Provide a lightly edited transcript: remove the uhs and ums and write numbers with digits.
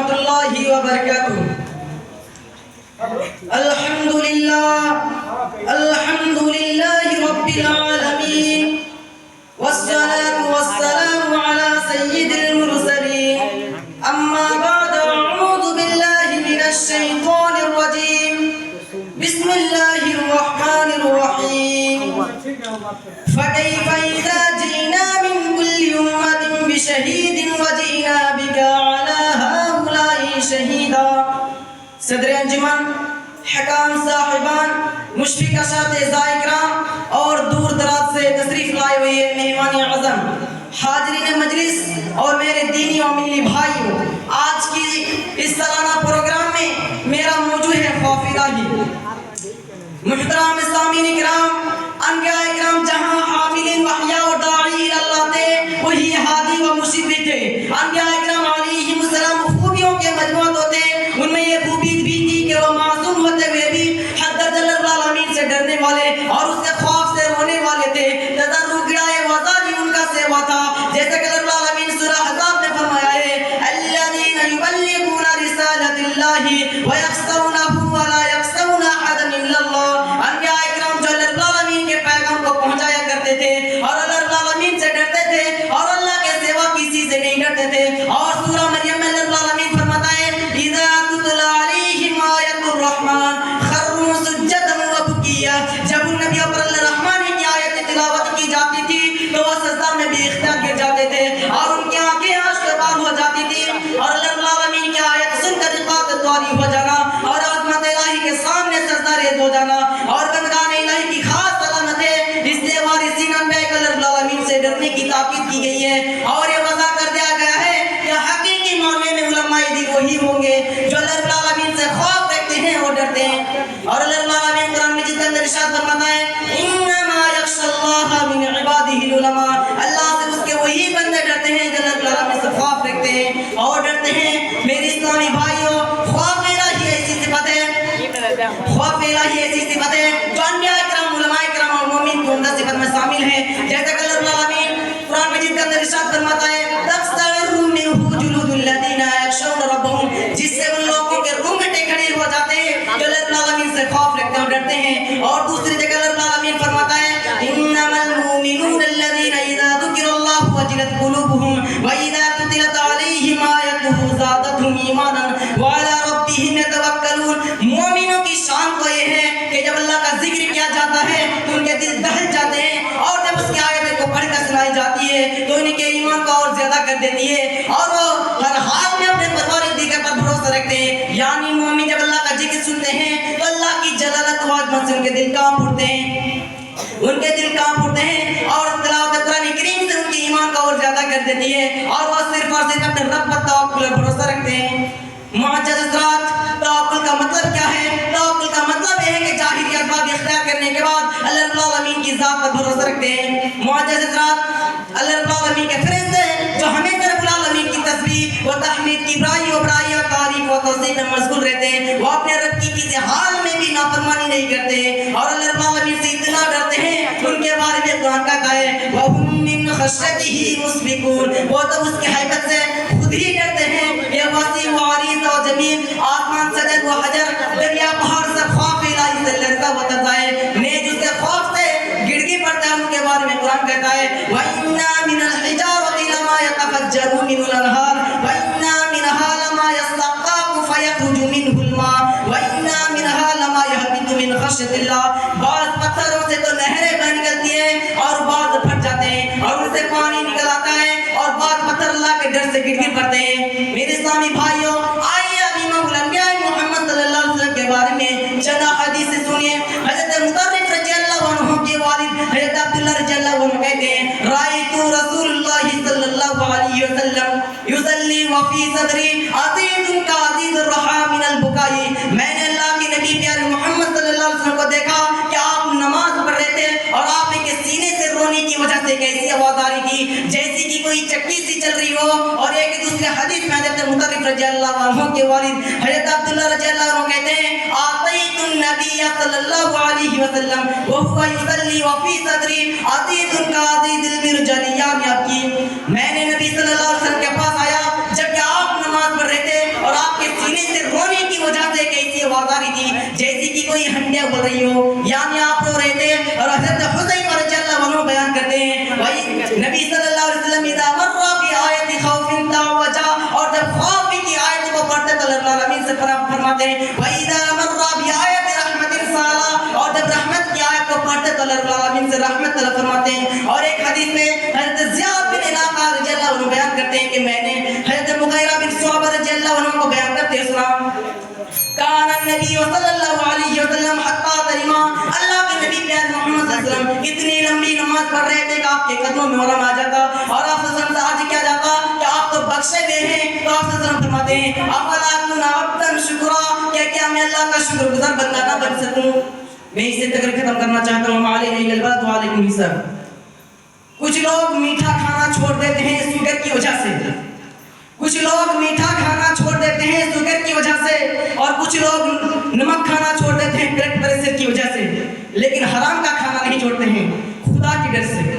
ورحمۃ اللہ وبرکاتہ. الحمد للہ رب العالمین والصلاة والسلام على سید المرسلین. اما بعد اعوذ باللہ من الشیطان الرجیم. بسم اللہ الرحمن الرحیم. فكيف إذا جئنا من كل أمة بشهيد وجئنا بك على هؤلاء شهيدا. صدر انجمن، حکام صاحبان، مشفق اساتذہ اکرام اور دور دراز سے تشریف لائے ہوئے مہمان اعظم، حاضرین مجلس اور میرے دینی و ملی بھائیوں، آج کی اس سالانہ پروگرام میں میرا موضوع ہے خوف الہی. محترم سامعین اکرام، انبیاء اکرام جہاں حاملین وحیا و داعی اللہ تھے، وہی ہادی و مرشد بھی تھے. انبیاء اکرام علیہم السلام خوبیوں کے مجموعہ ہوتے، ان میں یہ خوبی بھی تھی کہ وہ معصوم ہوتے ہوئے بھی حد جل العالمین سے ڈرنے والے اور اس کے خوف سے رونے والے تھے. تضرع گڑائے وزاری ان کا سیوا تھا، جیسے کہ اللہ العالمین سورہ احزاب میں فرمایا ہے الذین یبلغون رسالۃ اللہ ویخشونہ ولا یخشون احدا الا اللہ. انبیاء اکرام جو اللہ العالمین کے پیغام کو پہنچایا کرتے تھے اور اللہ العالمین سے ڈرتے تھے اور اللہ کے سوا کسی سے نہیں ڈرتے تھے. اور سورہ مریم میں اللہ العالمین فرماتا ہے اذا تتلی علیہم آیۃ الرحمن خروا سجدا وبکیا. جب ان نبیوں پر اللہ الرحمن کی آیت تلاوت کی جاتی تھی تو وہ سجدہ میں بے اختیار گر جاتے تھے اور ان کی آنکھیں آشکار ہو جاتی تھی. اور اللہ العالمین کی آیت سن کر رقات طاری ہو جانا اور عظمت الہی کے سامنے سجدہ ریز ہو جانا اور بندگان الہی کی خاص علامت ہے. اس لیے وارثین انبیاء کو اللہ العالمین سے ڈرنے کی تاکید کی گئی ہے اور یہ وضع کر دیا گیا ہے کہ حقیقی معنی میں علماء دین وہی ہوں گے جو اللہ العالمین سے خوف رکھتے ہیں اور ڈرتے ہیں. اور اللہ العالمین قرآن مجید کے اندر ارشاد فرماتا ہے انما یخشی اللہ من عبادہ العلماء. اللہ سے اس کے وہی بندے ڈرتے ہیں جو اللہ العالمین سے خوف رکھتے ہیں اور ڈرتے ہیں. میری اسلامی بھائیوں، خوف الہی ایسی صفت ہے، خوف الہی ایسی صفت ہے جو انبیاء کرام، علماء کرام اور مومن کی عمدہ صفت میں شامل ہے. جیسا کہ اللہ العالمین قرآن مجید کے اندر ارشاد فرماتا ہے تقشعر منہ جلود الذین یخشون ربہم، جس سے ان لوگوں کے رونگٹے کھڑے ہو جاتے ہیں جو اللہ العالمین سے خوف رکھتے ہیں اور ڈرتے ہیں. اور دوسری جگہ اللہ العالمین فرماتا ہے انما المؤمنون الذین اذا ذکر اللہ وجلت قلوبہم واذا تتلت علیہم آیاتہ زادتہم ایمانا وعلی ربہم یتوکلون. مومنوں کی شان تو یہ ہے کہ جب اللہ کا ذکر کیا جاتا ہے تو ان کے دل دہل جاتے ہیں اور جب اس کی آیتیں کو پڑھ کر سنائی جاتی ہے تو ان کے ایمان کو اور زیادہ کر دیتی ہے اور وہ ہر حال میں اپنے پروردگار پر بھروسہ رکھتے ہیں. یعنی مومن جب اللہ کا ذکر سنتے ہیں تو اللہ کی جلالت و عظمت سے ان کے دل کانپ اٹھتے ہیں، ان کے دل کانپ اٹھتے ہیں اور تلاوت قرآن کریم سے ان کے ایمان کو اور زیادہ کر دیتی ہے اور وہ صرف اور صرف اپنے رب پر توکل اور بھروسہ رکھتے ہیں. معزز حضرات، توکل کا مطلب کیا ہے؟ توکل کا مطلب یہ ہے کہ ظاہری اسباب اختیار کرنے کے بعد اللہ العالمین کی ذات پر بھروسہ رکھتے ہیں. معزز حضرات، اللہ العالمین کے فرشتے جو ہمیشہ رب العالمین کی تسبیح و تحمید کی برائی و برائیاں، تعریف و توصیف میں مشغول رہتے ہیں. وہ اپنے رب کی کسی حال میں بھی نافرمانی نہیں کرتے اور اللہ العالمین سے اتنا ڈرتے ہیں ان کے بارے میں قرآن کہتا ہے وَهُمْ مِنْ خَشْيَتِهِ مُشْفِقُونَ. وہ تو اس کی حیبت سے خود ہی ڈرتے ہیں. یہ وسیع و عریض و جمیل آسمان سجد و حجر دریا پہاڑ سب خوف الہی سے لرزا و ترزا ہے. نیز اس کے خوف سے گڑگی پڑتا ہے. ان کے بارے میں قرآن کہتا ہے وَإِنَّا مِنَ الْحِجَارَةِ لَمَا يَتَفَجَّرُ مِنْهُ الْأَنْهَارُ وَإِنَّا مِنْهَا لَمَا يَشَّقَّقُ فَيَخْرُجُ مِنْهُ الْمَاءُ وَإِنَّا مِنْهَا لَمَا يَهْبِطُ مِنْ خَشْيَةِ اللَّهِ. بعض پتھروں سے تو نہریں بہ نکلتی ہیں اور بعض پھٹ جاتے ہیں اور ان سے پانی نکل آتا ہے اور بعض پتھر اللہ کے ڈر سے گر گر پڑتے ہیں. میرے اسلامی بھائیوں، آئیے اب امام الانبیاء محمد صلی اللہ علیہ وسلم کے بارے میں چند حدیث سنیے. حضرت مطرف رضی اللہ عنہ کے والد حضرت عبداللہ رضی اللہ عنہ کہتے ہیں رأیت رسول اللہ صلی اللہ علیہ وسلم یصلی وفی صدری عزیز کعزیز الرحا من البکائی. میں نے اللہ کے نبی پیارے محمد صلی اللہ علیہ وسلم کو دیکھا کہ آپ نماز پڑھ رہے تھے اور آپ نے کے سینے سے رونے کی وجہ سے کیسی آواز آ رہی تھی جیسی کہ کوئی چکی سی چل رہی ہو. اور ایک دوسرے حدیث میں حضرت مطرف رضی اللہ عنہ کے والد حضرت عبداللہ رضی اللہ عنہ کہتے ہیں آتیت النبی صلی اللہ علیہ وسلم وهو یصلی وفی صدری عزیز کعزیز المرجلیان. میں نے نبی صلی اللہ علیہ وسلم کے پاس آیا جبکہ آپ نماز پڑھ رہے تھے اور کوئی ہنڈیا بول رہی ہو، یعنی آپ رو رہے تھے. اور حضرت حذیفہ رضی اللہ عنہ بیان کرتے ہیں بھائی نبی صلی اللہ علیہ وسلم اذا مر بآیت خوف تعوجا، اور جب خوف کی آیت کو پڑھتے تو اللہ العالمین سے فرماتے ہیں وَإِذَا مَرَّ بِآیَةِ رَحْمَةٍ صَالَا، اور جب رحمت کی آیت کو پڑھتے تو اللہ العالمین سے رحمت طلب فرماتے ہیں. اور ایک حدیث میں حضرت زیاد بن علاقہ رضی اللہ عنہ بیان کرتے ہیں کہ میں نے حضرت مغیرہ بن شعبہ رضی اللہ عنہ کو بیان کرتے سنا کان النبی صلی اللہ علیہ وسلم حتی تریما، اللہ کے نبی پیار محمد صلی اللہ علیہ وسلم اتنی لمبی نماز پڑھ رہے تھے کہ آپ کے قدموں میں مرم آ جاتا، اور آپ صلی اللہ علیہ وسلم سے عرض کیا جاتا کہ آپ تو بخشے ہوئے ہیں، تو آپ صلی اللہ علیہ وسلم فرماتے ہیں افلا اکون عبدا شکرا، کیا میں اللہ کا شکر گزار بندہ نہ بن سکوں. میں اسے تقریر ختم کرنا چاہتا ہوں. علیہ البلد وعلیکم السلام. کچھ لوگ میٹھا کھانا چھوڑ دیتے ہیں شوگر کی وجہ سے، کچھ لوگ میٹھا کھانا چھوڑ دیتے ہیں شوگر کی وجہ سے، اور کچھ لوگ نمک کھانا چھوڑ دیتے ہیں بلڈ پریشر کی وجہ سے، لیکن حرام کا کھانا نہیں چھوڑتے ہیں خدا کی ڈر سے.